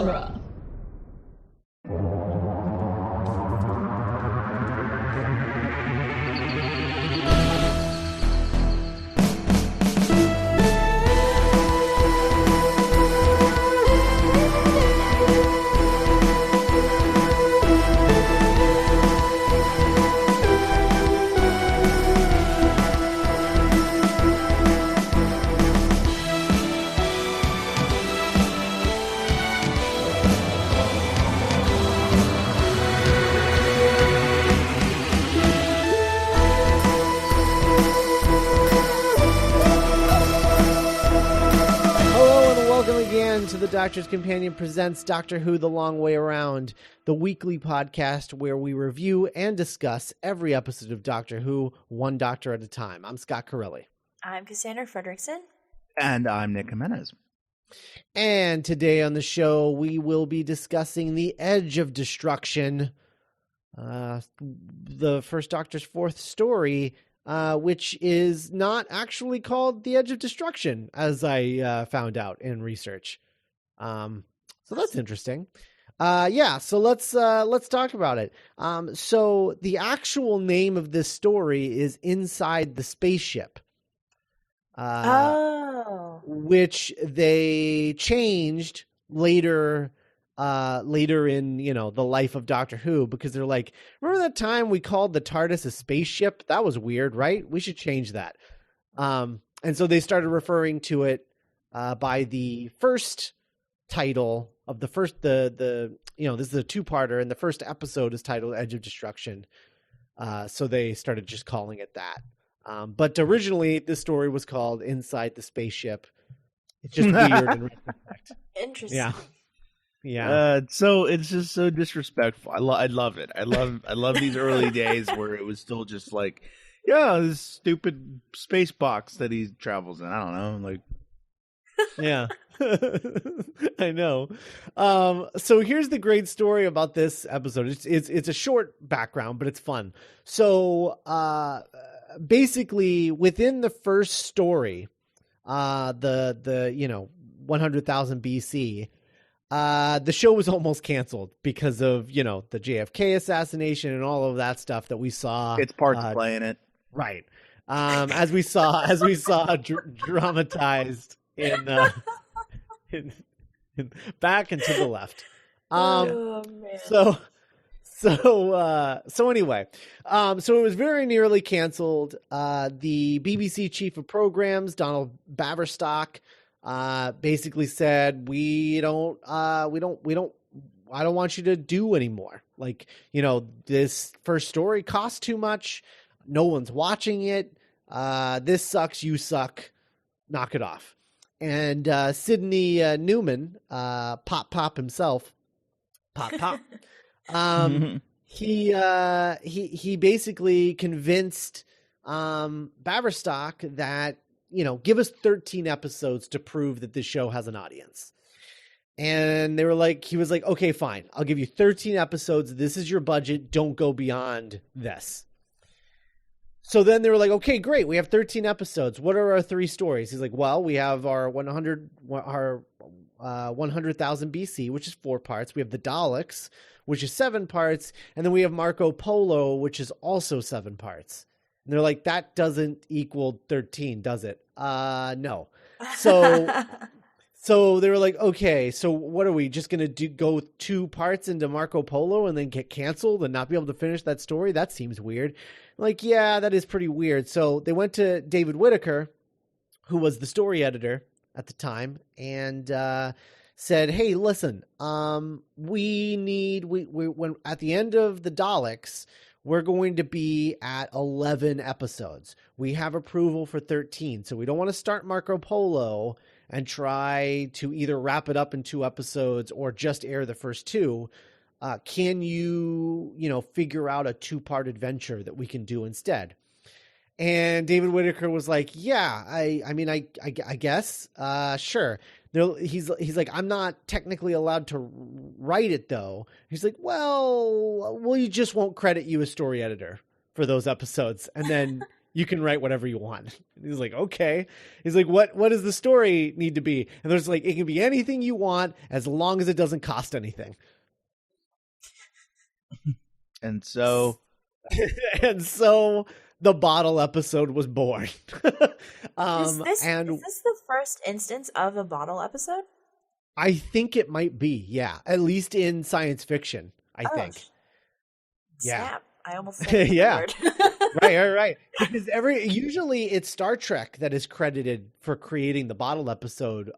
genre. To the Doctor's Companion presents Doctor Who The Long Way Around, the weekly podcast where we review and discuss every episode of Doctor Who, one doctor at a time. I'm Scott Corelli. I'm Cassandra Fredrickson. And I'm Nick Jimenez. And today on the show, we will be discussing The Edge of Destruction, the first Doctor's fourth story, which is not actually called The Edge of Destruction, as I found out in research. So that's interesting. So let's talk about it. So the actual name of this story is Inside the Spaceship. Which they changed later in, the life of Doctor Who, because they're like, remember that time we called the TARDIS a spaceship? That was weird, right? We should change that. And so they started referring to it by the first title of the first, this is a two-parter, and the first episode is titled Edge of Destruction. So they started just calling it that. But originally this story was called Inside the Spaceship. It's just weird in retrospect. Interesting. Yeah. So it's just so disrespectful. I love it. I love these early days where it was still just like, yeah, this stupid space box that he travels in. I don't know, like. Yeah. I know. So here's the great story about this episode. It's a short background, but it's fun. So basically within the first story, the 100,000 BC, the show was almost canceled because of, the JFK assassination and all of that stuff that we saw. It's parts playing it. Right. As we saw dramatized in back and to the left. Oh, man. So anyway, so it was very nearly canceled. The BBC chief of programs, Donald Baverstock, basically said, I don't want you to do anymore. Like, this first story costs too much. No one's watching it. This sucks. You suck. Knock it off. And Sidney Newman, Pop himself, Pop. He basically convinced Baverstock that, give us 13 episodes to prove that this show has an audience. And he was like, okay, fine. I'll give you 13 episodes. This is your budget. Don't go beyond this. So then they were like, okay, great. We have 13 episodes. What are our three stories? He's like, well, we have our 100,000 BC, which is 4 parts. We have the Daleks, which is 7 parts. And then we have Marco Polo, which is also 7 parts. And they're like, that doesn't equal 13, does it? No. So they were like, okay, so what are we just going to go 2 parts into Marco Polo and then get canceled and not be able to finish that story? That seems weird. Like, yeah, that is pretty weird. So they went to David Whitaker, who was the story editor at the time, and said, hey, listen, when at the end of the Daleks, we're going to be at 11 episodes. We have approval for 13. So we don't want to start Marco Polo and try to either wrap it up in 2 episodes or just air the first 2. Can you, figure out a 2-part adventure that we can do instead? And David Whitaker was like, yeah, I guess, sure. He's like, I'm not technically allowed to write it though. He's like, well, we just won't credit you as story editor for those episodes. And then You can write whatever you want. And he's like, okay. He's like, what does the story need to be? And there's like, it can be anything you want as long as it doesn't cost anything. And so And so the bottle episode was born. Is this the first instance of a bottle episode? I think it might be, yeah. At least in science fiction, I think. Yeah. Snap. I almost said yeah. word. Right. Because usually it's Star Trek that is credited for creating the bottle episode.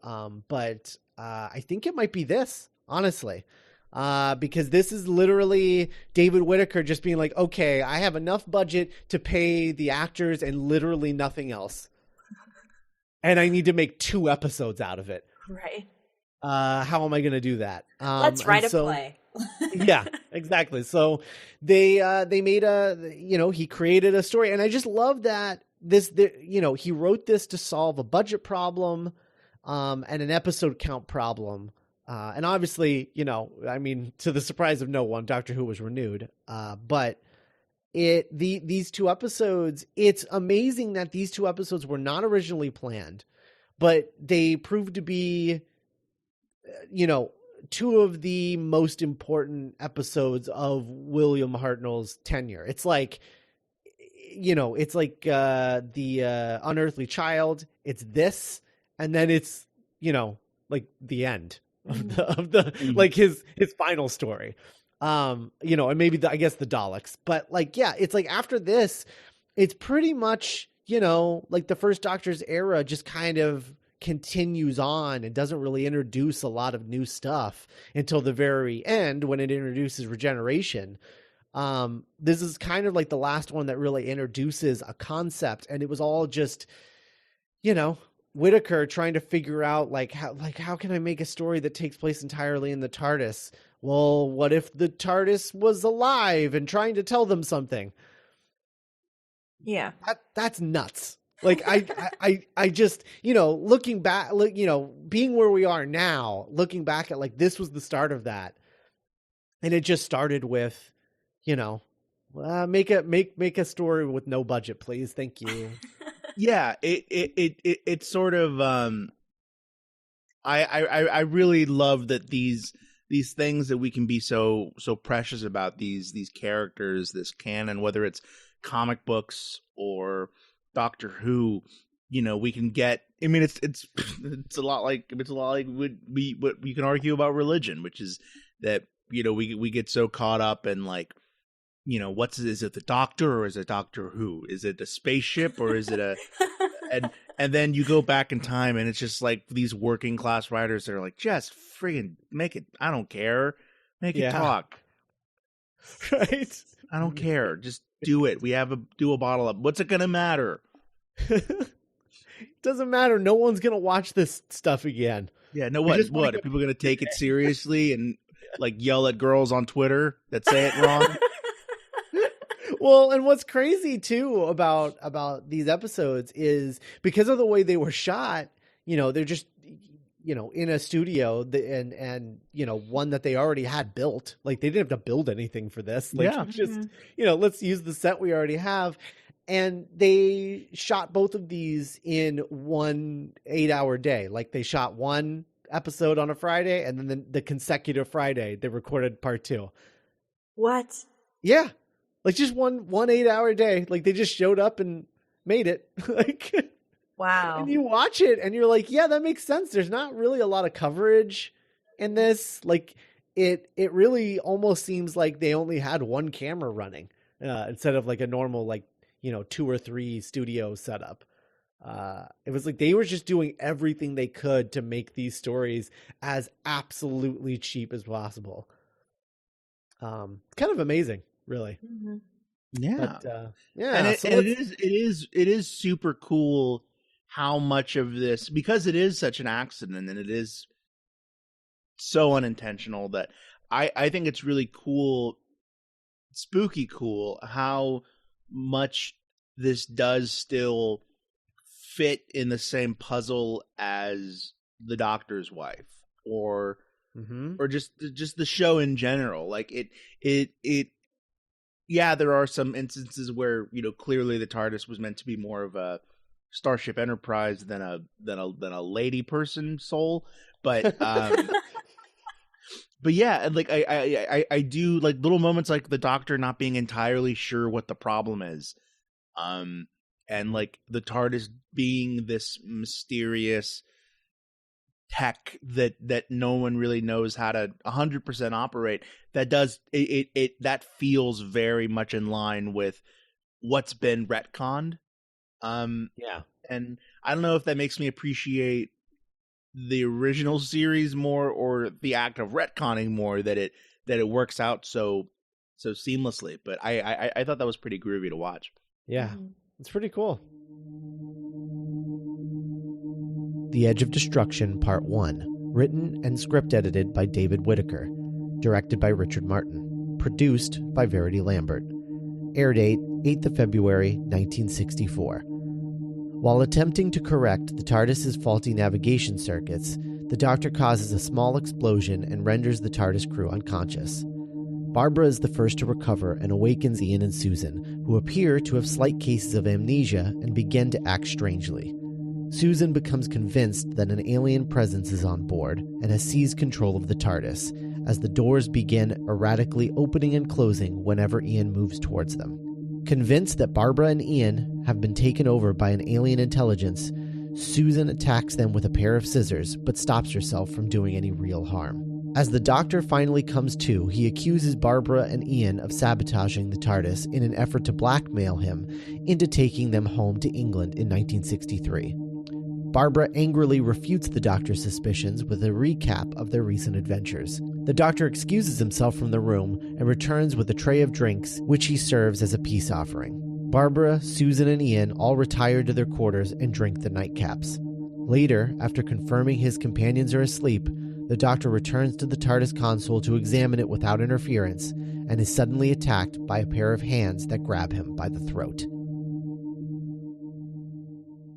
But I think it might be this, honestly. Because this is literally David Whittaker just being like, okay, I have enough budget to pay the actors and literally nothing else. And I need to make 2 episodes out of it. Right. How am I going to do that? Let's write a play. Yeah, exactly. So they made he created a story, and I just love that he wrote this to solve a budget problem, and an episode count problem. And obviously, to the surprise of no one, Doctor Who was renewed. But these 2 episodes, it's amazing that these 2 episodes were not originally planned, but they proved to be, 2 of the most important episodes of William Hartnell's tenure. It's like, the Unearthly Child. It's this, and then it's, like the end of the like his final story. And maybe I guess the Daleks, but like, yeah, it's like after this, it's pretty much, like the first Doctor's era just kind of continues on and doesn't really introduce a lot of new stuff until the very end when it introduces regeneration. This is kind of like the last one that really introduces a concept, and it was all just, Whittaker trying to figure out how can I make a story that takes place entirely in the TARDIS? Well, what if the TARDIS was alive and trying to tell them something? Yeah. That's nuts. Like I just, looking back, being where we are now, looking back at like, this was the start of that. And it just started with, make a story with no budget, please. Thank you. Yeah. It sort of, I really love that these things that we can be so precious about, these characters, this canon, whether it's comic books or Doctor Who, we can get. I mean, it's a lot like what you can argue about religion, which is that we get so caught up in like, is it the Doctor or is it Doctor Who? Is it a spaceship or is it a and then you go back in time and it's just like these working class writers that are like, just friggin' make it. I don't care, make it talk. Right. I don't care. Just do it. Do a bottle up. What's it gonna matter? Doesn't matter. No one's gonna watch this stuff again. Yeah. No. What? Are people gonna take it seriously and like yell at girls on Twitter that say it wrong? Well, and what's crazy too about these episodes is because of the way they were shot. They're just in a studio and one that they already had built. Like they didn't have to build anything for this. Like, just let's use the set we already have. And they shot both of these in one 8-hour day. Like they shot one episode on a Friday, and then the consecutive Friday they recorded part 2. What? Yeah, like just one 8-hour day. Like they just showed up and made it. Like, wow. And you watch it and you're like, yeah, that makes sense. There's not really a lot of coverage in this. Like it really almost seems like they only had one camera running instead of like a normal 2 or 3 studio setup. It was like they were just doing everything they could to make these stories as absolutely cheap as possible. Kind of amazing, really. Mm-hmm. Yeah. But, and it is super cool how much of this, because it is such an accident and it is so unintentional, that I think it's really cool, spooky cool, how much this does still fit in the same puzzle as The Doctor's Wife or just the show in general. Like it yeah, there are some instances where, you know, clearly the TARDIS was meant to be more of a Starship Enterprise than a lady person soul, but but yeah, and like I do like little moments like the Doctor not being entirely sure what the problem is, and like the TARDIS being this mysterious tech that no one really knows how to 100% operate. That does it that feels very much in line with what's been retconned. Yeah. And I don't know if that makes me appreciate the original series more, or the act of retconning more, that it works out so seamlessly. But I thought that was pretty groovy to watch. Yeah, it's pretty cool. The Edge of Destruction Part 1, written and script edited by David Whitaker, directed by Richard Martin, produced by Verity Lambert. Air date 8th of February 1964. While attempting to correct the TARDIS's faulty navigation circuits, the Doctor causes a small explosion and renders the TARDIS crew unconscious. Barbara is the first to recover and awakens Ian and Susan, who appear to have slight cases of amnesia and begin to act strangely. Susan becomes convinced that an alien presence is on board and has seized control of the TARDIS, as the doors begin erratically opening and closing whenever Ian moves towards them. Convinced that Barbara and Ian have been taken over by an alien intelligence, Susan attacks them with a pair of scissors, but stops herself from doing any real harm. As the Doctor finally comes to, he accuses Barbara and Ian of sabotaging the TARDIS in an effort to blackmail him into taking them home to England in 1963. Barbara angrily refutes the Doctor's suspicions with a recap of their recent adventures. The Doctor excuses himself from the room and returns with a tray of drinks, which he serves as a peace offering. Barbara, Susan, and Ian all retire to their quarters and drink the nightcaps. Later, after confirming his companions are asleep, the Doctor returns to the TARDIS console to examine it without interference and is suddenly attacked by a pair of hands that grab him by the throat.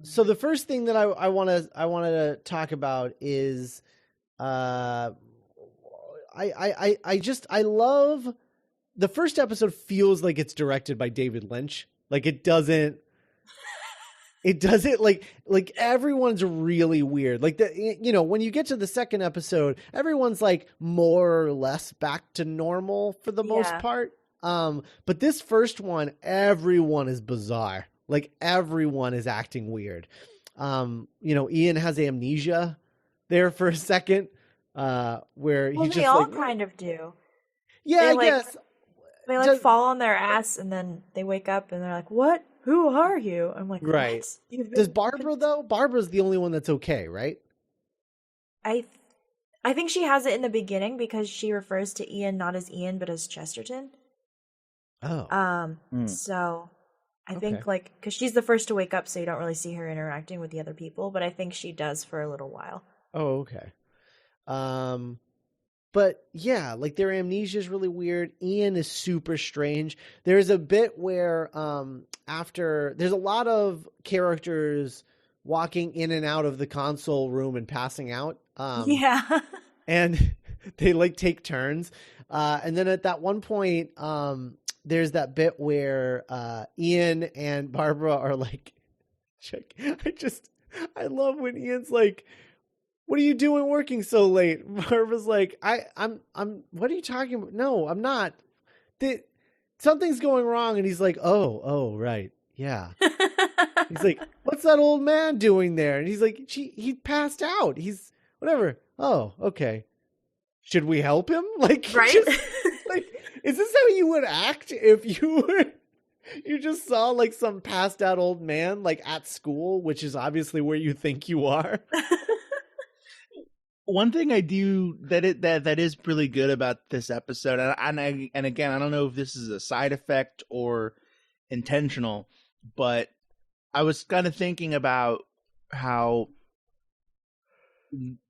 So the first thing that I want to talk about is I love the first episode. Feels like it's directed by David Lynch. Like it doesn't like everyone's really weird. Like when you get to the second episode, everyone's like more or less back to normal for the most part. But this first one, everyone is bizarre. Like everyone is acting weird. Ian has amnesia there for a second, where he just they all kind of do. Yeah, I guess they fall on their ass and then they wake up and they're like, "What? Who are you?" I'm like, right. Does Barbara though? Barbara's the only one that's okay, right? I think she has it in the beginning because she refers to Ian not as Ian but as Chesterton. Oh. So I think because she's the first to wake up, so you don't really see her interacting with the other people, but I think she does for a little while. Oh, okay. But yeah, like their amnesia is really weird. Ian is super strange. There's a bit where after there's a lot of characters walking in and out of the console room and passing out. And they like take turns. And then at that one point, there's that bit where Ian and Barbara are like, I love when Ian's like, "What are you doing working so late?" Barbara's like, I'm what are you talking about? No, I'm not. Something's going wrong. And he's like, oh, right. Yeah. He's like, "What's that old man doing there?" And he's like, he passed out. He's whatever. Oh, okay. Should we help him? Like, right? Is this how you would act if you just saw like some passed out old man like at school, which is obviously where you think you are? One thing I do that is really good about this episode, and again, I don't know if this is a side effect or intentional, but I was kind of thinking about how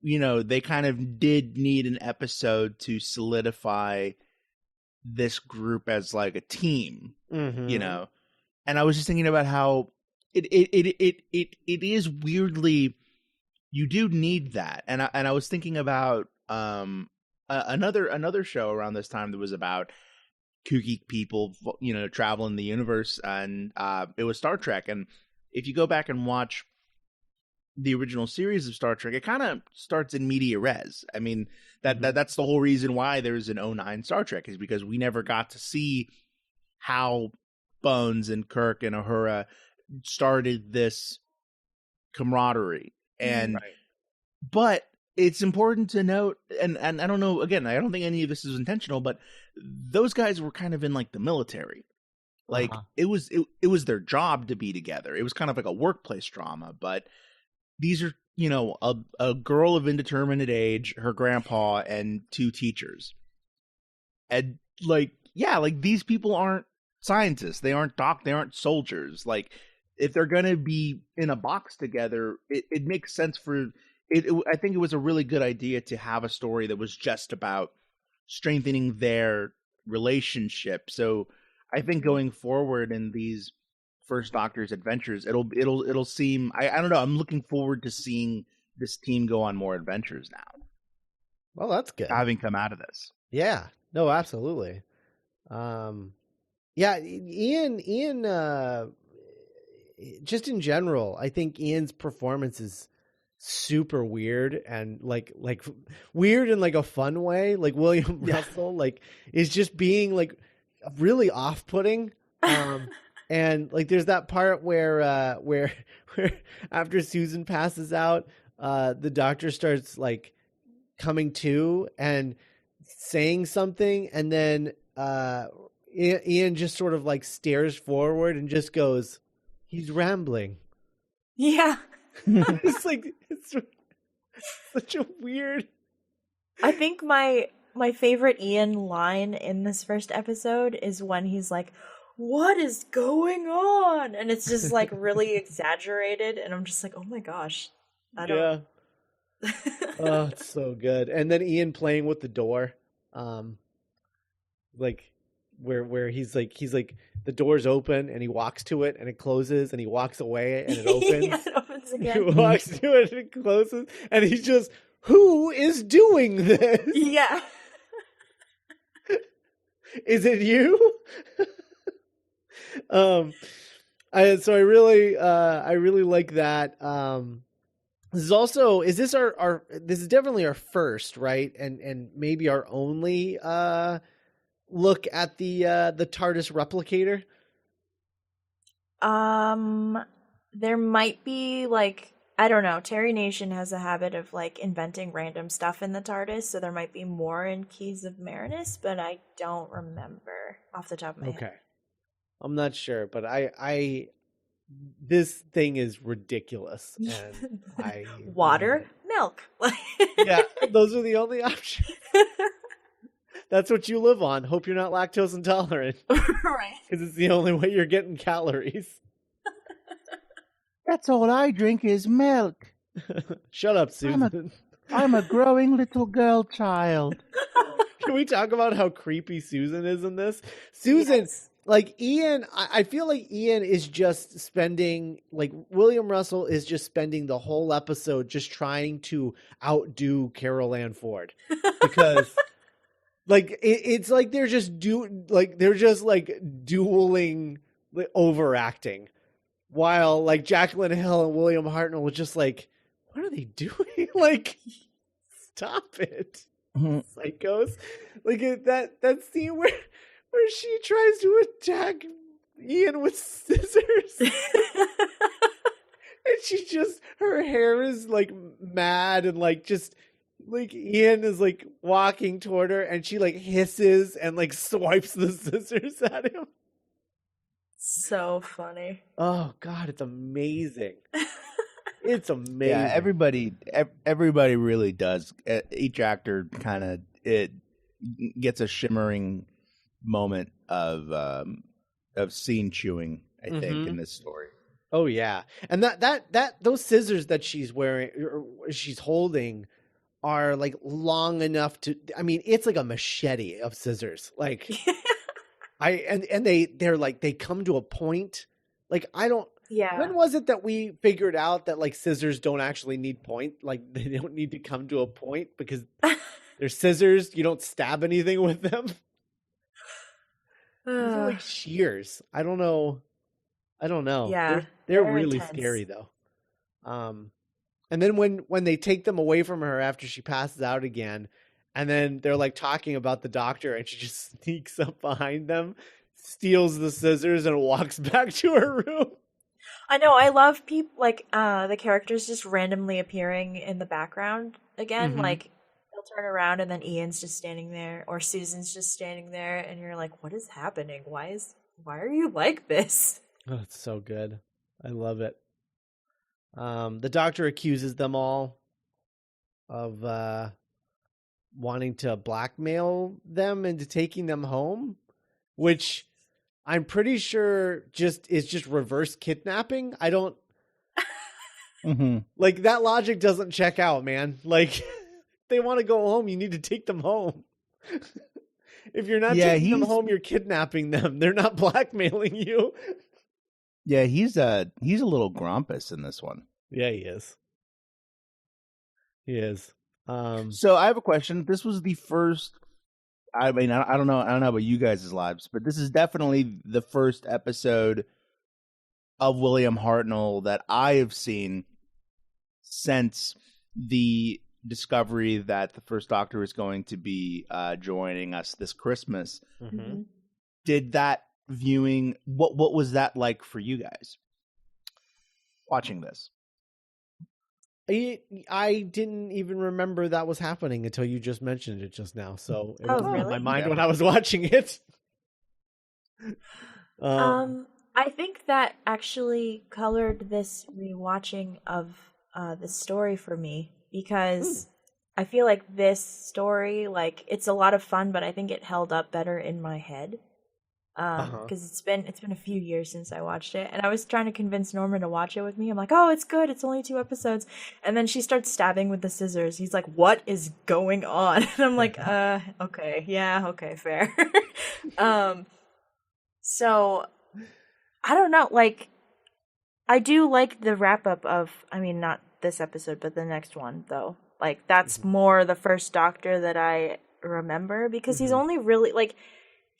they kind of did need an episode to solidify this group as like a team, and I was just thinking about how it is weirdly, you do need that, and I was thinking about another show around this time that was about kooky people, traveling the universe, and it was Star Trek. And if you go back and watch the original series of Star Trek, it kind of starts in media res. I mean, that's the whole reason why there's an '09 Star Trek, is because we never got to see how Bones and Kirk and Uhura started this camaraderie. And but it's important to note, and I don't know, again, I don't think any of this is intentional, but those guys were kind of in like the military. Like it was their job to be together. It was kind of like a workplace drama, but these are, a girl of indeterminate age, her grandpa, and two teachers. And like these people aren't scientists. They aren't they aren't soldiers. Like, if they're going to be in a box together, it makes sense for it. I think it was a really good idea to have a story that was just about strengthening their relationship. So I think going forward in these First Doctor's adventures, it'll seem, I don't know, I'm looking forward to seeing this team go on more adventures now. Well, that's good. Having come out of this. Yeah. No, absolutely. Yeah, Ian just in general, I think Ian's performance is super weird, and like weird in like a fun way. Like William Russell like is just being like really off-putting. And like there's that part where after Susan passes out, the Doctor starts like coming to and saying something, and then Ian just sort of like stares forward and just goes, "He's rambling." Yeah. It's like, it's such a weird. I think my favorite Ian line in this first episode is when he's like, "What is going on?" And it's just like really exaggerated, and I'm just like, oh my gosh. I don't. Yeah. Oh, it's so good. And then Ian playing with the door. Like where he's like the door's open and he walks to it and it closes, and he walks away and it opens. Yeah, it opens again. He walks to it and it closes, and he's just, who is doing this? Yeah. Is it you? So I really like that. This is also, is this our this is definitely our first, right? And maybe our only look at the TARDIS replicator. There might be like, I don't know, Terry Nation has a habit of like inventing random stuff in the TARDIS, so there might be more in Keys of Marinus, but I don't remember off the top of my head. Okay. I'm not sure, but I this thing is ridiculous, and water, milk. Yeah, those are the only options. That's what you live on. Hope you're not lactose intolerant. Right. Because it's the only way you're getting calories. That's all I drink is milk. Shut up, Susan. I'm a growing little girl child. Can we talk about how creepy Susan is in this? Susan, yes. Like Ian, I feel like Ian is just spending, like William Russell is just spending the whole episode just trying to outdo Carol Ann Ford. Because like it's like they're just dueling, like, overacting, while like Jacqueline Hill and William Hartnell was just like, what are they doing? Like, stop it, psychos! Like that scene where she tries to attack Ian with scissors. And she just, her hair is like mad, and like just like Ian is like walking toward her, and she like hisses and like swipes the scissors at him. So funny. Oh God, it's amazing. It's amazing. Yeah, everybody really does. Each actor kind of, it gets a shimmering moment of scene chewing, I think, in this story. Oh yeah, and that those scissors that she's wearing, or she's holding, are like long enough to, I mean, it's like a machete of scissors. Like they're like, they come to a point. Like, I don't. Yeah. When was it that we figured out that like scissors don't actually need point? Like, they don't need to come to a point because they're scissors. You don't stab anything with them. These are like shears. I don't know. Yeah, They're they're really intense. scary though. And then when they take them away from her after she passes out again, and then they're like talking about the doctor, and she just sneaks up behind them, steals the scissors, and walks back to her room. I know, I love people like the characters just randomly appearing in the background again. Mhm. Like they'll turn around and then Ian's just standing there, or Susan's just standing there, and you're like, "What is happening? Why are you like this?" Oh, it's so good. I love it. The doctor accuses them all of wanting to blackmail them into taking them home, which I'm pretty sure is just reverse kidnapping. I don't like that logic doesn't check out, man. Like they want to go home, you need to take them home. If you're not taking them home, you're kidnapping them. They're not blackmailing you. Yeah, he's a little grumpus in this one. Yeah, he is. He is. So I have a question. This was the first. I mean, I don't know about you guys' lives, but this is definitely the first episode of William Hartnell that I have seen since the discovery that the first Doctor is going to be joining us this Christmas. Mm-hmm. Did that viewing? What was that like for you guys watching this? I didn't even remember that was happening until you just mentioned it just now. So it was really? in my mind when I was watching it. I think that actually colored this rewatching of the story for me, because I feel like this story, like, it's a lot of fun, but I think it held up better in my head. Because it's been a few years since I watched it, and I was trying to convince Norman to watch it with me. I'm like, "Oh, it's good. It's only 2 episodes," and then she starts stabbing with the scissors. He's like, "What is going on?" And I'm like, okay, yeah, okay, fair." So I don't know. Like, I do like the wrap up of, I mean, not this episode, but the next one though. Like, that's more the first Doctor that I remember, because he's only really like.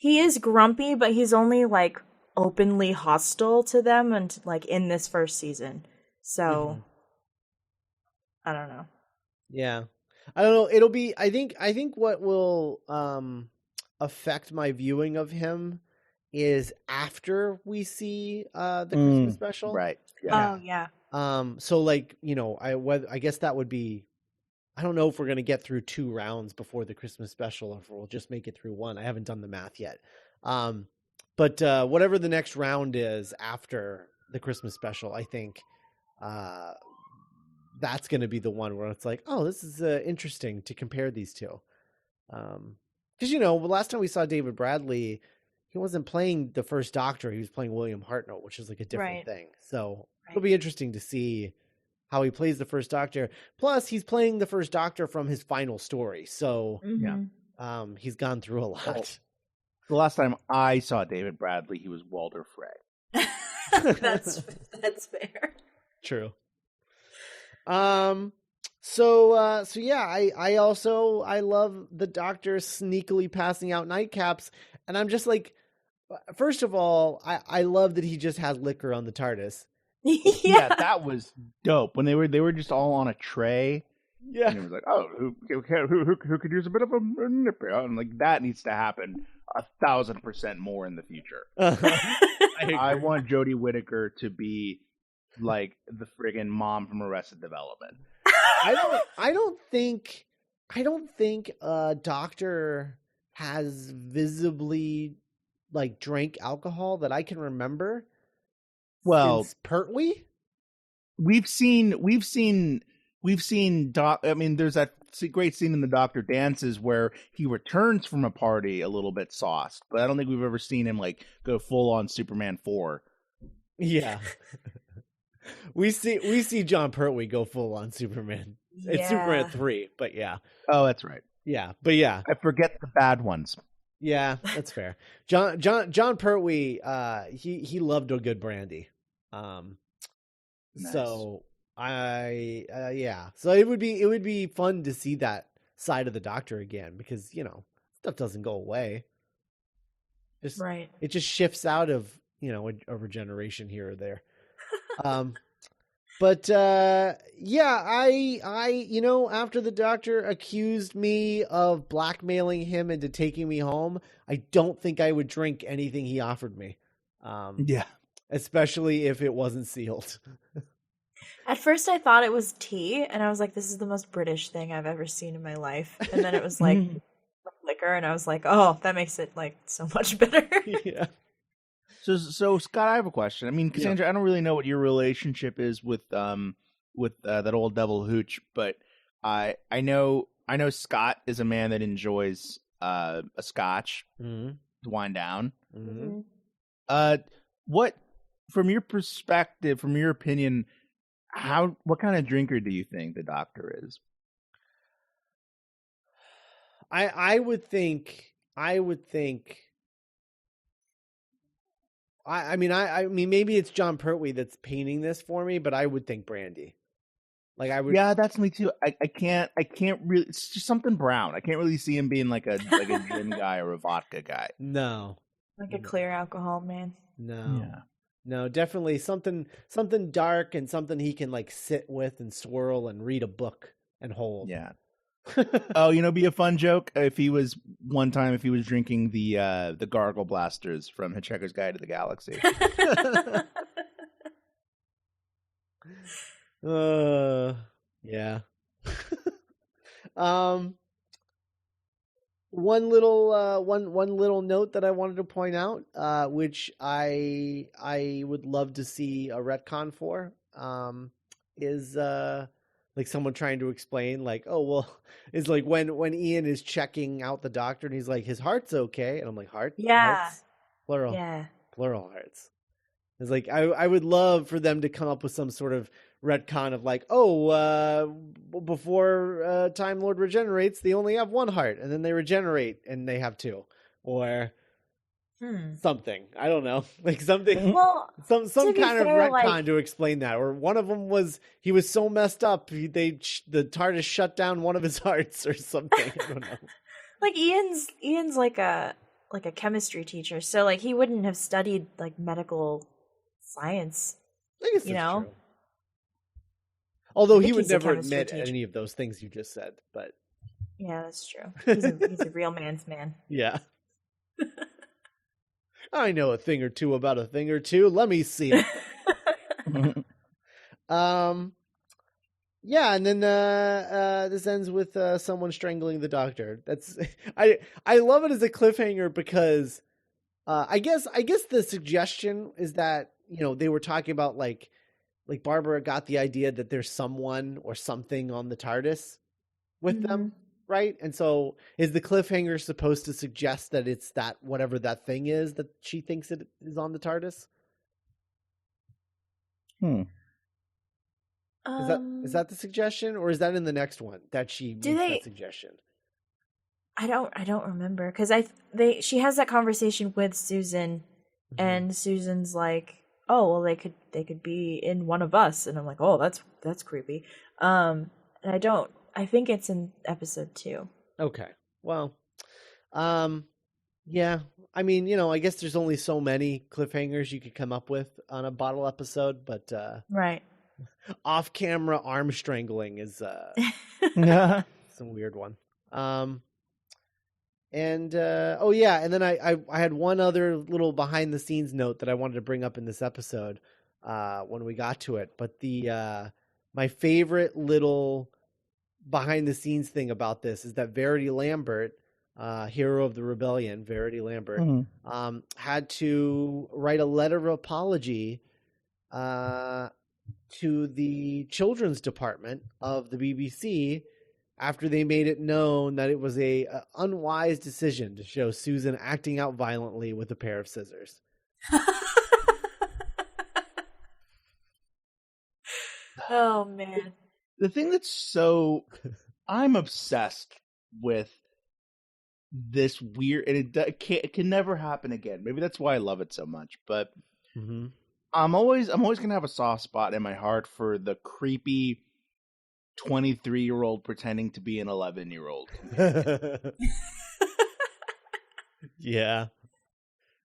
He is grumpy, but he's only, like, openly hostile to them, and, like, in this first season. So, I don't know. Yeah. I don't know. It'll be, I think what will affect my viewing of him is after we see the Christmas special. Right. Yeah. Oh, yeah. So, like, you know, I guess that would be, I don't know if we're going to get through 2 rounds before the Christmas special, or if we'll just make it through 1. I haven't done the math yet. But whatever the next round is after the Christmas special, I think that's going to be the one where it's like, oh, this is interesting to compare these two. Because, you know, the last time we saw David Bradley, he wasn't playing the first Doctor. He was playing William Hartnell, which is like a different thing. So it'll be interesting to see how he plays the first Doctor. Plus, he's playing the first Doctor from his final story. So, he's gone through a lot. Well, the last time I saw David Bradley, he was Walder Frey. That's fair. True. So yeah, I love the Doctor sneakily passing out nightcaps, and I'm just like, first of all, I love that he just has liquor on the TARDIS. Yeah, that was dope. When they were just all on a tray. Yeah, and it was like, oh, who could use a bit of a nip out? And like, that needs to happen 1,000% more in the future. I want Jodie Whittaker to be like the friggin' mom from Arrested Development. I don't think Doctor has visibly like drank alcohol that I can remember. Well, since Pertwee, we've seen Doc. I mean, there's that great scene in the Doctor Dances where he returns from a party a little bit sauced, but I don't think we've ever seen him like go full on Superman 4. Yeah. we see John Pertwee go full on Superman. Yeah. It's Superman 3, but yeah. Oh, that's right. Yeah, but yeah. I forget the bad ones. Yeah, that's fair. John Pertwee, he loved a good brandy. Nice. So yeah. So it would be fun to see that side of the Doctor again, because, you know, stuff doesn't go away. Just Right. it just shifts out of, you know, a regeneration here or there. But yeah, I you know, after the doctor accused me of blackmailing him into taking me home, I don't think I would drink anything he offered me. Yeah. Especially if it wasn't sealed. At first, I thought it was tea, and I was like, "This is the most British thing I've ever seen in my life." And then it was like liquor, and I was like, "Oh, that makes it like so much better." Yeah. So Scott, I have a question. I mean, Cassandra, I don't really know what your relationship is with that old devil hooch, but I know Scott is a man that enjoys a scotch Mm-hmm. to wind down. Mm-hmm. What, from your perspective, from your opinion, what kind of drinker do you think the doctor is? I would think I mean maybe it's John Pertwee that's painting this for me, but I would think brandy. Like I would. Yeah, that's me too. I can't really. It's just something brown. I can't really see him being like a gin guy or a vodka guy. No. Like a clear alcohol man. No. Yeah. No, definitely something dark and something he can like sit with and swirl and read a book and hold. Yeah. Oh, you know, be a fun joke if he was drinking the gargle blasters from Hitchhiker's Guide to the Galaxy. Yeah. One little note that I wanted to point out, which I would love to see a retcon for, is like someone trying to explain, like, oh well, it's like when Ian is checking out the doctor and he's like, his heart's okay, and I'm like, hearts, plural, plural hearts. It's like I would love for them to come up with some sort of retcon of like, before Time Lord regenerates, they only have one heart, and then they regenerate and they have two, or something. I don't know, like something. Well, some kind of retcon like, to explain that. Or one of them was he was so messed up, the TARDIS shut down one of his hearts or something. I don't know. Like Ian's like a chemistry teacher, so like he wouldn't have studied like medical science. I guess you know. True. Although he would never admit any of those things you just said, but yeah, that's true. He's a real man's man. Yeah. I know a thing or two about a thing or two. Let me see it. Yeah, and then this ends with someone strangling the doctor. That's I love it as a cliffhanger because I guess the suggestion is that, you know, they were talking about like Barbara got the idea that there's someone or something on the TARDIS with them, right? And so is the cliffhanger supposed to suggest that it's that whatever that thing is that she thinks it is on the TARDIS? Is that the suggestion, or is that in the next one that she makes that suggestion? I don't remember, because she has that conversation with Susan, and Susan's like, oh well, they could be in one of us, and I'm like, oh, that's creepy. And I think it's in episode 2. Okay, well, yeah, I mean, you know, I guess there's only so many cliffhangers you could come up with on a bottle episode, but right. Off-camera arm strangling is some weird one. And oh yeah, and then I had one other little behind the scenes note that I wanted to bring up in this episode when we got to it. But the my favorite little behind the scenes thing about this is that Verity Lambert, hero of the rebellion, Verity Lambert, had to write a letter of apology to the children's department of the BBC after they made it known that it was a unwise decision to show Susan acting out violently with a pair of scissors. Oh man. The thing that's so I'm obsessed with this weird, and it can never happen again. Maybe that's why I love it so much, but I'm always gonna have a soft spot in my heart for the creepy 23-year-old pretending to be an 11-year-old. Yeah.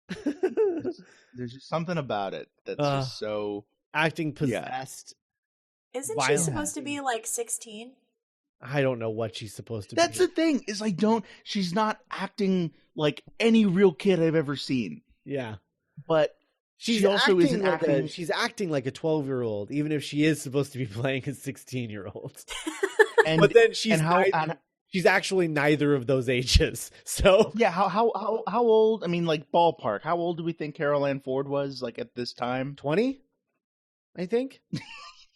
There's just something about it that's just so acting possessed. Isn't she violent. supposed to be like 16? I don't know what she's supposed to That's be. the thing, is she's not acting like any real kid I've ever seen. Yeah. But she also isn't acting. She's acting like a 12-year-old, even if she is supposed to be playing a 16-year-old. But then she's actually neither of those ages. So yeah, how old? I mean, like ballpark. How old do we think Carol Ann Ford was like at this time? 20, I think.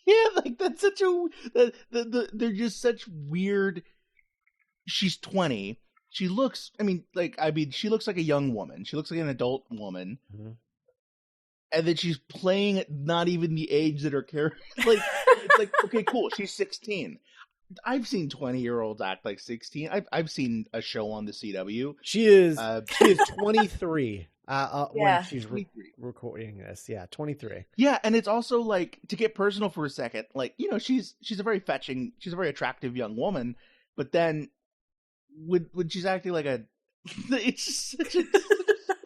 Yeah, like that's such a they're just such weird. She's 20. She looks. She looks like a young woman. She looks like an adult woman. Mm-hmm. And then she's playing at not even the age that her character. Like, it's like, okay, cool. She's 16. I've seen 20-year-olds act like 16. I've seen a show on the CW. She is 23 when she's 23. recording this. Yeah, 23. Yeah, and it's also like, to get personal for a second, like, she's a very attractive young woman, but then when she's acting like it's just such a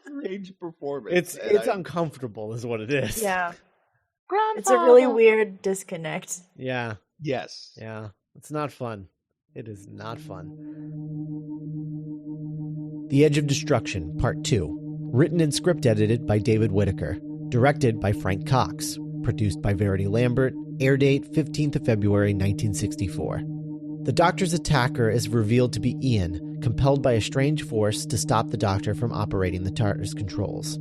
strange performance. It's uncomfortable is what it is. Yeah. Grandpa. It's a really weird disconnect. Yeah. Yes. Yeah. It's not fun. It is not fun. The Edge of Destruction, Part 2. Written and script edited by David Whitaker. Directed by Frank Cox. Produced by Verity Lambert. Air date 15th of February 1964. The Doctor's attacker is revealed to be Ian, compelled by a strange force to stop the Doctor from operating the TARDIS controls.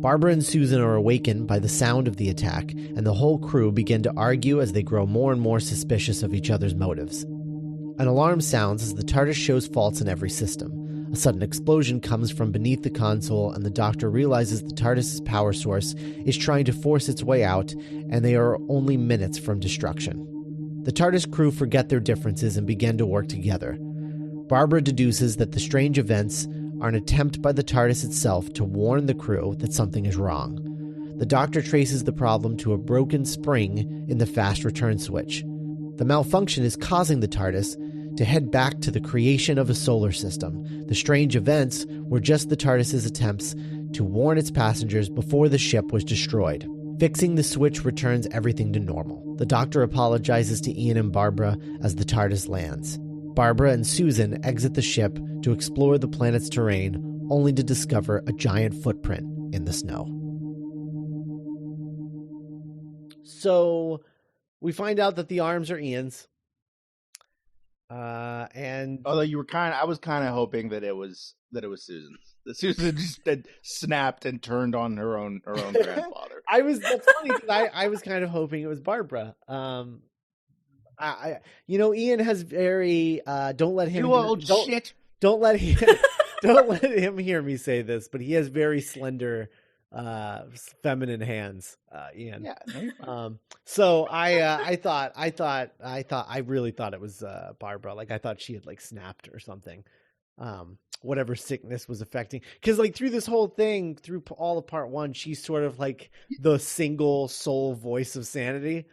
Barbara and Susan are awakened by the sound of the attack, and the whole crew begin to argue as they grow more and more suspicious of each other's motives. An alarm sounds as the TARDIS shows faults in every system. A sudden explosion comes from beneath the console, and the Doctor realizes the TARDIS's power source is trying to force its way out, and they are only minutes from destruction. The TARDIS crew forget their differences and begin to work together. Barbara deduces that the strange events are an attempt by the TARDIS itself to warn the crew that something is wrong. The Doctor traces the problem to a broken spring in the fast return switch. The malfunction is causing the TARDIS to head back to the creation of a solar system. The strange events were just the TARDIS's attempts to warn its passengers before the ship was destroyed. Fixing the switch returns everything to normal. The Doctor apologizes to Ian and Barbara as the TARDIS lands. Barbara and Susan exit the ship to explore the planet's terrain, only to discover a giant footprint in the snow. So we find out that the arms are Ian's. And although I was kind of hoping that it was Susan's. That Susan just had snapped and turned on her own grandfather. That's funny because I was kind of hoping it was Barbara. Ian has very don't let him don't let him hear me say this, but he has very slender feminine hands, Ian. Yeah. So I really thought it was Barbara. Like I thought she had like snapped or something. Whatever sickness was affecting, because like through this whole thing, through all of part one, she's sort of like the single sole voice of sanity.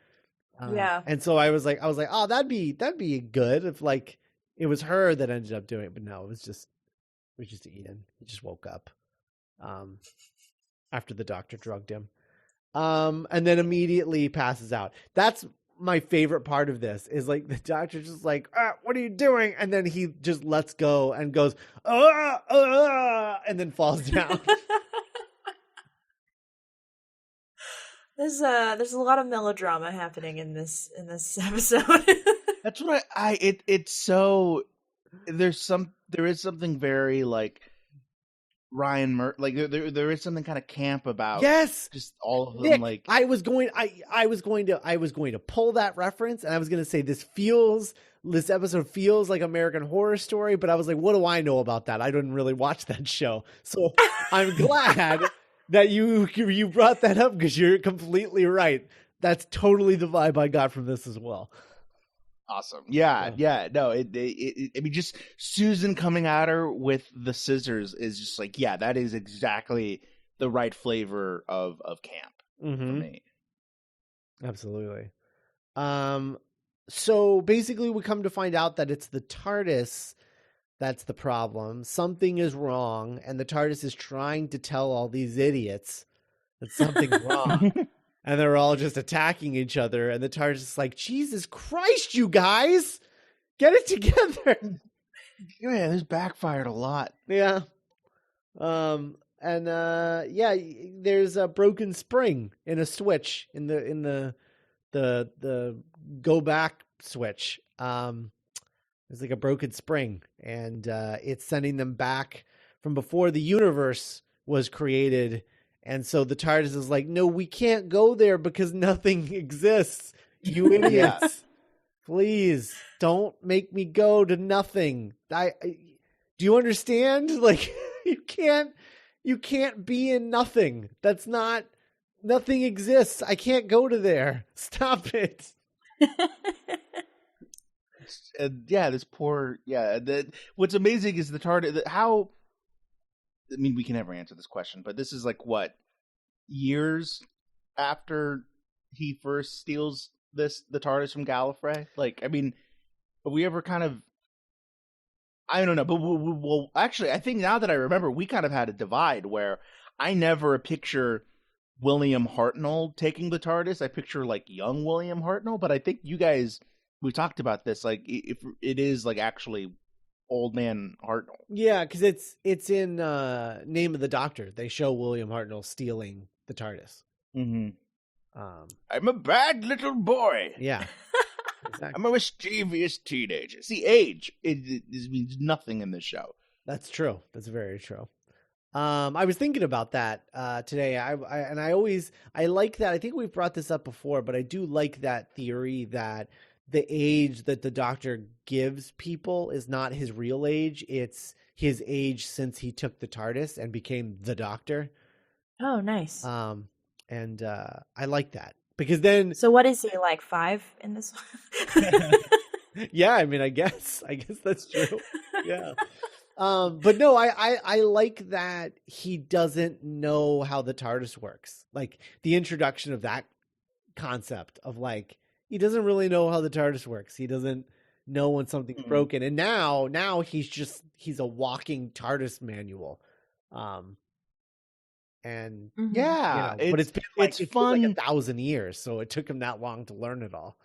Yeah. And so I was like, oh, that'd be good if like it was her that ended up doing it, but no, it was just Ian. He just woke up after the Doctor drugged him, and then immediately passes out. That's my favorite part of this, is like the Doctor just like, what are you doing? And then he just lets go and goes, and then falls down. There's a lot of melodrama happening in this episode. That's what it's so, there is something very like Ryan like there is something kind of camp about just all of them. Nick, like I was going to pull that reference, and I was going to say this episode feels like American Horror Story, but I was like, what do I know about that? I didn't really watch that show, so I'm glad that you brought that up, because you're completely right. That's totally the vibe I got from this as well. Awesome. Yeah. No, I mean, just Susan coming at her with the scissors is just like, yeah, that is exactly the right flavor of camp for me. Absolutely. So basically we come to find out that it's the TARDIS that's the problem. Something is wrong, and the TARDIS is trying to tell all these idiots that something's wrong. And they're all just attacking each other, and the TARDIS is like, Jesus Christ, you guys! Get it together! Yeah, this backfired a lot. Yeah. There's a broken spring in a switch in the go back switch. There's like a broken spring, and it's sending them back from before the universe was created. And so the TARDIS is like, no, we can't go there because nothing exists. You idiots. Please don't make me go to nothing. Do you understand? Like, you can't be in nothing. That's not, nothing exists. I can't go to there. Stop it. This poor, what's amazing is the TARDIS, how, I mean, we can never answer this question, but this is like, what, years after he first steals the TARDIS from Gallifrey? Like, I mean, have we ever kind of, I don't know, but well, actually, I think now that I remember, we kind of had a divide where I never picture William Hartnell taking the TARDIS. I picture like young William Hartnell, but I think you guys, we talked about this, like if it is like actually old man Hartnell. Yeah, because it's in Name of the Doctor. They show William Hartnell stealing the TARDIS. Mm-hmm. I'm a bad little boy. Yeah. Exactly. I'm a mischievous teenager. See, age it means nothing in this show. That's true. That's very true. I was thinking about that today. I like that. I think we've brought this up before, but I do like that theory that the age that the Doctor gives people is not his real age. It's his age since he took the TARDIS and became the Doctor. Oh, nice. And I like that. Because then, so what is he, like 5 in this one? Yeah, I mean, I guess that's true. Yeah. But no, I like that he doesn't know how the TARDIS works. Like the introduction of that concept of like, he doesn't really know how the TARDIS works. He doesn't know when something's broken. And now he's a walking TARDIS manual. And yeah, but it's been like, it's fun. Like 1,000 years, so it took him that long to learn it all.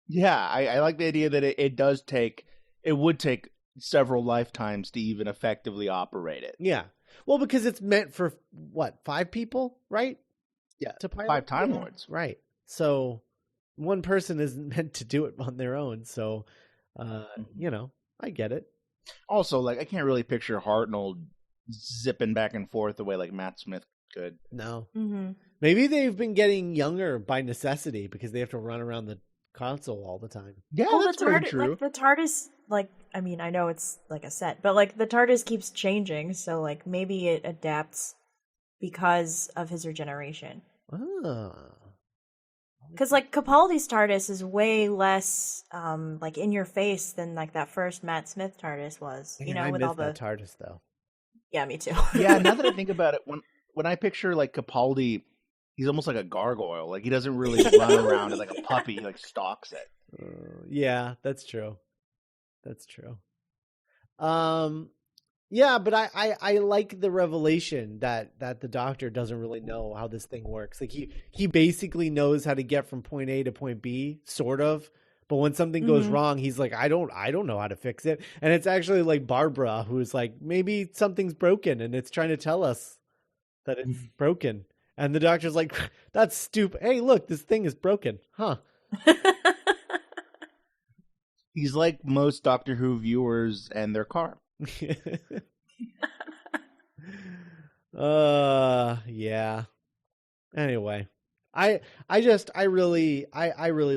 Yeah, I like the idea that it would take several lifetimes to even effectively operate it. Yeah, well, because it's meant for what, 5 people, right? Yeah, to pilot 5 Time Lords, right? So one person isn't meant to do it on their own. So, I get it. Also, like I can't really picture Hartnell zipping back and forth the way like Matt Smith could. No. Mm-hmm. Maybe they've been getting younger by necessity because they have to run around the console all the time. Yeah, well, that's very true. Like the TARDIS, like, I mean, I know it's like a set, but like the TARDIS keeps changing, so like maybe it adapts because of his regeneration. Oh. Because like Capaldi's TARDIS is way less like in your face than like that first Matt Smith TARDIS was. Man, You know, I with miss all the that TARDIS though. Yeah, me too. Yeah, now that I think about it, when I picture like Capaldi, he's almost like a gargoyle. Like he doesn't really run around like a puppy. He like stalks it. Yeah, that's true. That's true. Yeah, but I like the revelation that the Doctor doesn't really know how this thing works. Like he basically knows how to get from point A to point B, sort of. But when something goes wrong, he's like, I don't know how to fix it. And it's actually like Barbara, who's like, maybe something's broken and it's trying to tell us that it's broken. And the Doctor's like, that's stupid. Hey, look, this thing is broken. Huh. He's like most Doctor Who viewers and their car. Yeah. Anyway. I really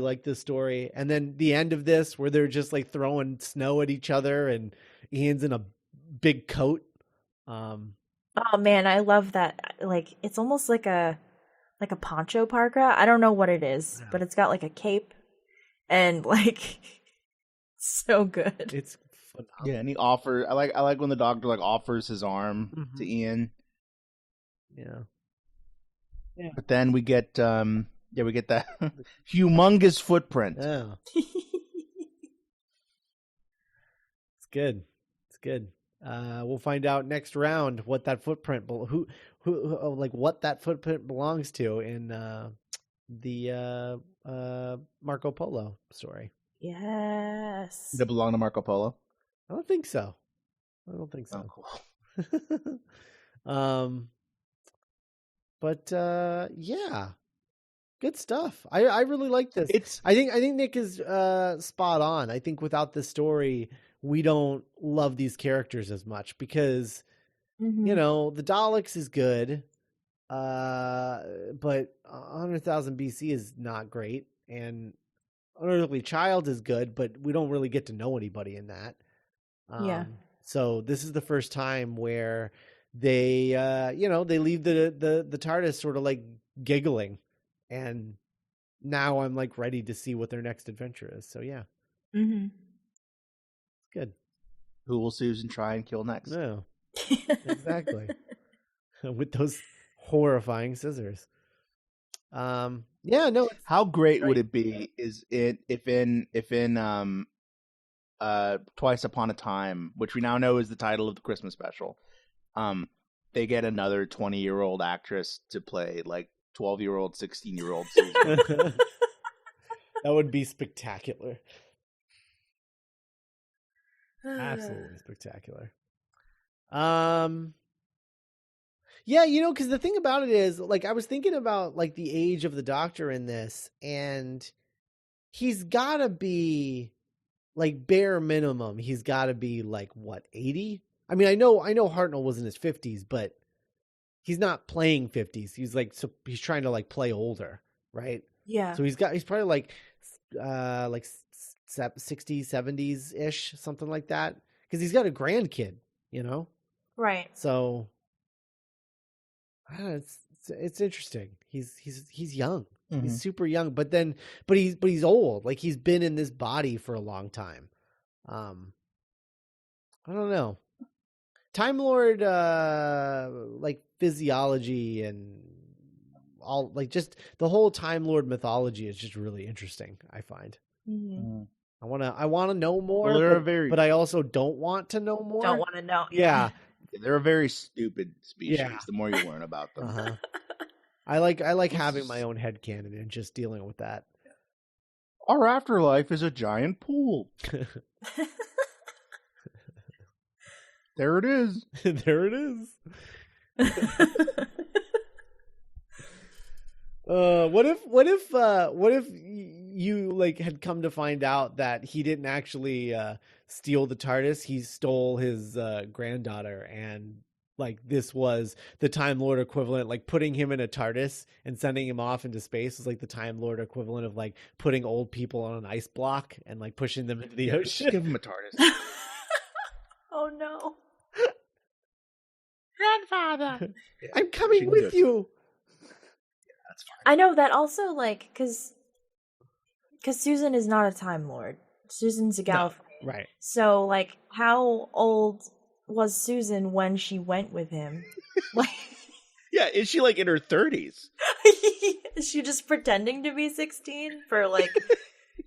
like this story. And then the end of this where they're just like throwing snow at each other and Ian's in a big coat. Oh man, I love that. Like it's almost like a poncho parka. I don't know what it is, but it's got like a cape and like so good. It's phenomenal. Yeah, and he offers. I like when the Doctor like offers his arm to Ian. Yeah. But then we get we get that humongous footprint. Yeah. It's good. It's good. We'll find out next round what that footprint what that footprint belongs to in the Marco Polo story. Yes. Did it belong to Marco Polo? I don't think so. Oh, cool. But yeah, good stuff. I really like this. I think Nick is spot on. I think without this story, we don't love these characters as much because you know the Daleks is good, but 100,000 BC is not great, and Unearthly Child is good, but we don't really get to know anybody in that. Yeah. So this is the first time where they, they leave the TARDIS sort of like giggling, and now I'm like ready to see what their next adventure is. So yeah, good. Who will Susan try and kill next? No, exactly. With those horrifying scissors. Yeah, no. How great would it be if in Twice Upon a Time, which we now know is the title of the Christmas special, they get another 20-year-old actress to play like 12-year-old, 16-year-old Susan. That would be spectacular. Absolutely spectacular. Yeah, because the thing about it is, like, I was thinking about like the age of the Doctor in this, and he's gotta be like bare minimum. He's gotta be like what, 80? I mean, I know Hartnell was in his 50s, but he's not playing 50s. He's like, so he's trying to like play older, right? Yeah. So he's probably like 60s, 70s ish, something like that, because he's got a grandkid, Right. So I don't know, it's interesting. He's young. Mm-hmm. He's super young, but he's old. Like he's been in this body for a long time. I don't know. Time Lord like physiology and all, like just the whole Time Lord mythology is just really interesting, I find. Mm-hmm. I want to know more, but I also don't want to know more. Don't want to know. Yeah. They're a very stupid species. Yeah. The more you learn about them. Uh-huh. I like having my own headcanon and just dealing with that. Our afterlife is a giant pool. There it is. There it is. What if you like had come to find out that he didn't actually steal the TARDIS? He stole his granddaughter, and like this was the Time Lord equivalent, like putting him in a TARDIS and sending him off into space was like the Time Lord equivalent of like putting old people on an ice block and like pushing them into the ocean. Just give him a TARDIS. Oh no. Grandfather, I'm coming with you. That's fine. I know that also, like, because Susan is not a Time Lord. Susan's a Gallifreyan. No, right. So, like, how old was Susan when she went with him? Like, yeah, is she like in her 30s? Is she just pretending to be 16 for like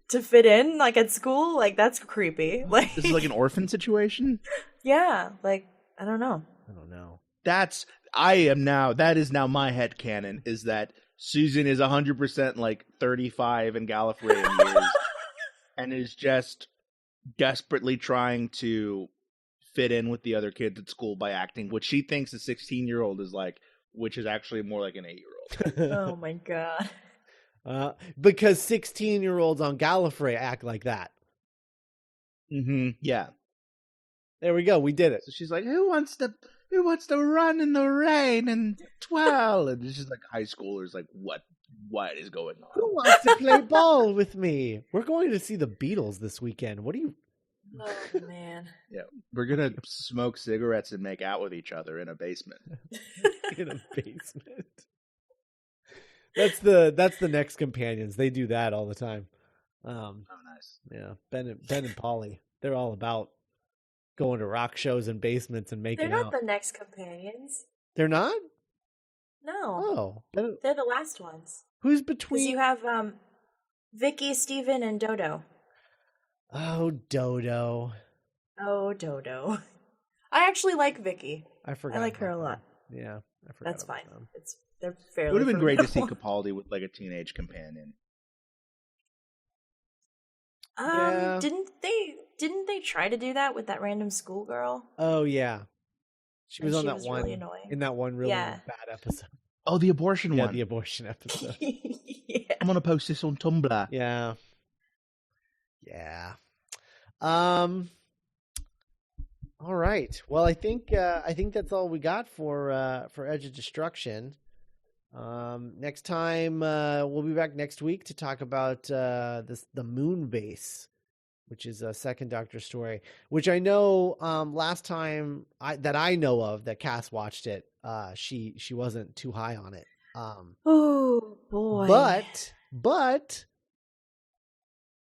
to fit in, like at school? Like, that's creepy. Like, this is like an orphan situation. Yeah, like I don't know. That is now my headcanon, is that Susan is 100% like 35 in Gallifreyan years and is just desperately trying to fit in with the other kids at school by acting what she thinks a 16-year-old is like, which is actually more like an 8-year-old. Oh my god. Because 16-year-olds on Gallifrey act like that. Mm-hmm. Yeah. There we go. We did it. So she's like, who wants to run in the rain and twirl? And it's just like high schoolers like, what is going on? Who wants to play ball with me? We're going to see the Beatles this weekend. What do you... Oh, man. Yeah, we're going to smoke cigarettes and make out with each other in a basement. In a basement. That's the next companions. They do that all the time. Oh, nice. Yeah, Ben and Polly. They're all about going to rock shows and basements and making out. They're not the next companions. They're not? No. Oh. They're the last ones. Who's between? You have Vicky, Steven, and Dodo. Oh, Dodo. Oh, Dodo. I actually like Vicky. I forgot. I like her about a lot. them. Yeah, I forgot. That's about fine. them. They're fairly. It would have been great to see formidable. Capaldi with like a teenage companion. Yeah. Didn't they try to do that with that random schoolgirl? Oh yeah, she was And on she that was one really annoying. in that one really Yeah. bad episode. Oh, the abortion Yeah, one. the abortion episode. Yeah. I'm gonna post this on Tumblr. Yeah. Yeah. Um. All right. Well, I think that's all we got for Edge of Destruction. Next time we'll be back next week to talk about the Moon Base, which is a second Doctor story. Which I know last time I know of that Cass watched it, she wasn't too high on it. Oh boy. But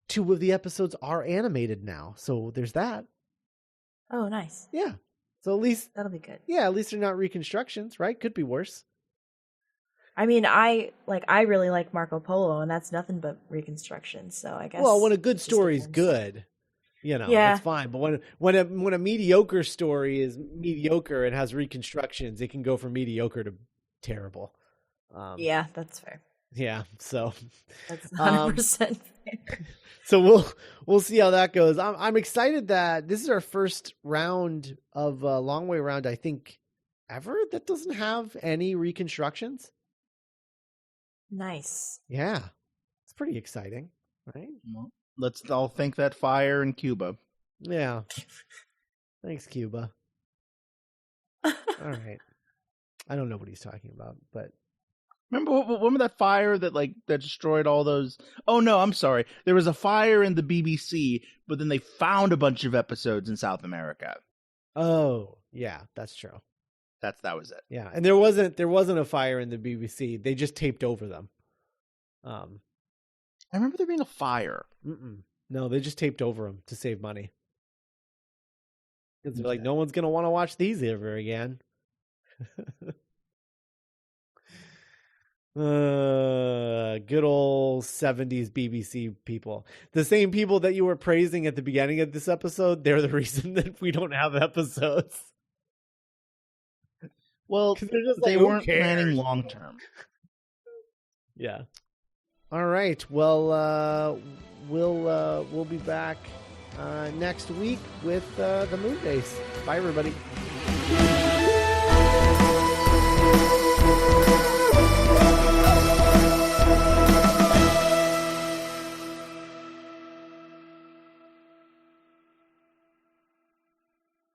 2 of the episodes are animated now, so there's that. Oh, nice. Yeah. So at least That'll be good. Yeah, at least they're not reconstructions, right? Could be worse. I mean, I really like Marco Polo, and that's nothing but reconstruction. So I guess. Well, when a good it just story's depends. good, Yeah. that's fine. But when a mediocre story is mediocre and has reconstructions, it can go from mediocre to terrible. Yeah, that's fair. Yeah. So That's 100% fair. So we'll see how that goes. I'm excited that this is our first round of Long Way Round, I think, ever that doesn't have any reconstructions. Nice. Yeah, it's pretty exciting, right? Well, let's all thank that fire in Cuba. Yeah. Thanks, Cuba. All right. I don't know what he's talking about, but Remember that fire that destroyed all those? Oh no, I'm sorry. There was a fire in the BBC, but then they found a bunch of episodes in South America. oh yeah, that's true. That was it. Yeah, and there wasn't a fire in the BBC. They just taped over them. I remember there being a fire. No, they just taped over them to save money. Because they're like, no one's gonna want to watch these ever again. Good old 70s BBC people. The same people that you were praising at the beginning of this episode, they're the reason that we don't have episodes. Well, They're just they like, who weren't planning cares? long term. Yeah. All right. Well, we'll be back next week with the Moon Base. Bye, everybody.